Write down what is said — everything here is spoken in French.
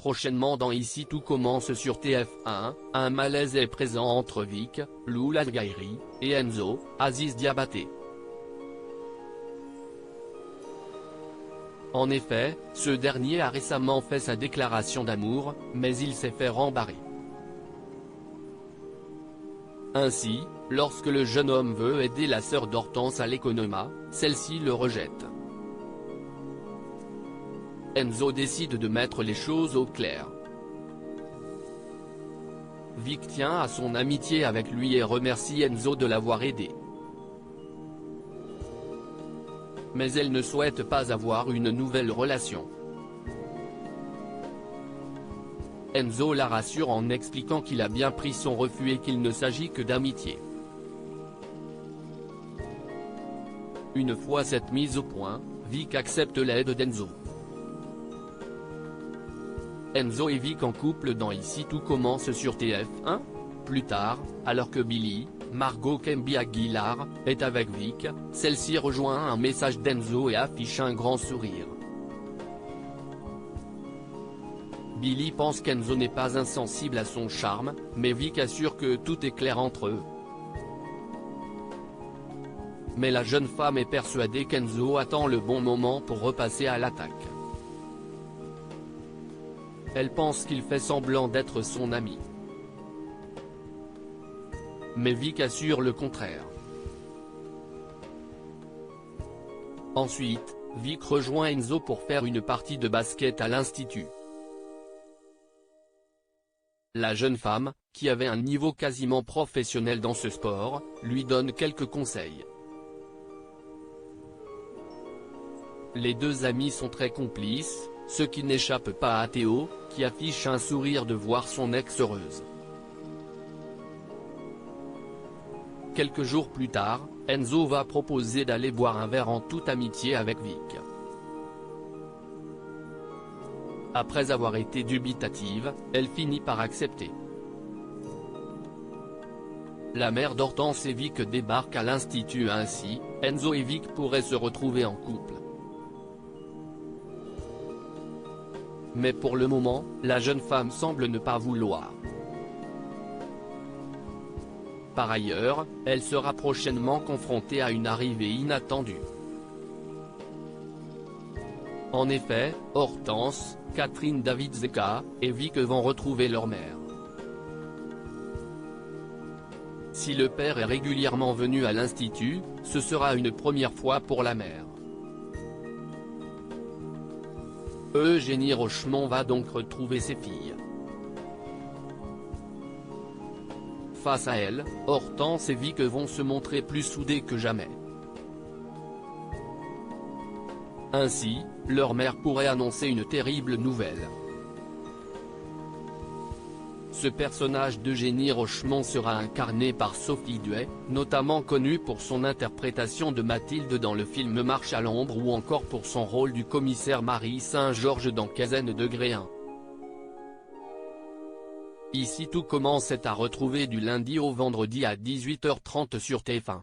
prochainement dans Ici tout commence sur TF1, un malaise est présent entre Vic, Lou Ladgairi, et Enzo, Aziz Diabaté. En effet, ce dernier a récemment fait sa déclaration d'amour, mais il s'est fait rembarrer. Ainsi, lorsque le jeune homme veut aider la sœur d'Hortense à l'économat, celle-ci le rejette. Enzo décide de mettre les choses au clair. Vic tient à son amitié avec lui et remercie Enzo de l'avoir aidé. Mais elle ne souhaite pas avoir une nouvelle relation. Enzo la rassure en expliquant qu'il a bien pris son refus et qu'il ne s'agit que d'amitié. Une fois cette mise au point, Vic accepte l'aide d'Enzo. Enzo et Vic en couple dans Ici tout commence sur TF1. Plus tard, alors que Billy, Margot Kemby Aguilar, est avec Vic, celle-ci rejoint un message d'Enzo et affiche un grand sourire. Billy pense qu'Enzo n'est pas insensible à son charme, mais Vic assure que tout est clair entre eux. Mais la jeune femme est persuadée qu'Enzo attend le bon moment pour repasser à l'attaque. Elle pense qu'il fait semblant d'être son ami. Mais Vic assure le contraire. Ensuite, Vic rejoint Enzo pour faire une partie de basket à l'institut. La jeune femme, qui avait un niveau quasiment professionnel dans ce sport, lui donne quelques conseils. Les deux amis sont très complices, ce qui n'échappe pas à Théo, qui affiche un sourire de voir son ex heureuse. Quelques jours plus tard, Enzo va proposer d'aller boire un verre en toute amitié avec Vic. Après avoir été dubitative, elle finit par accepter. La mère d'Hortense et Vic débarquent à l'institut ainsi, Enzo et Vic pourraient se retrouver en couple. Mais pour le moment, la jeune femme semble ne pas vouloir. Par ailleurs, elle sera prochainement confrontée à une arrivée inattendue. En effet, Hortense, Catherine Davidzeka, et Vic vont retrouver leur mère. Si le père est régulièrement venu à l'institut, ce sera une première fois pour la mère. Eugénie Rochemont va donc retrouver ses filles. Face à elle, Hortense et Vic vont se montrer plus soudés que jamais. Ainsi, leur mère pourrait annoncer une terrible nouvelle. Ce personnage d'Eugénie Rochemont sera incarné par Sophie Duet, notamment connue pour son interprétation de Mathilde dans le film Marche à l'ombre ou encore pour son rôle du commissaire Marie Saint-Georges dans Quinzaine degré 1. Ici tout commence est à retrouver du lundi au vendredi à 18h30 sur TF1.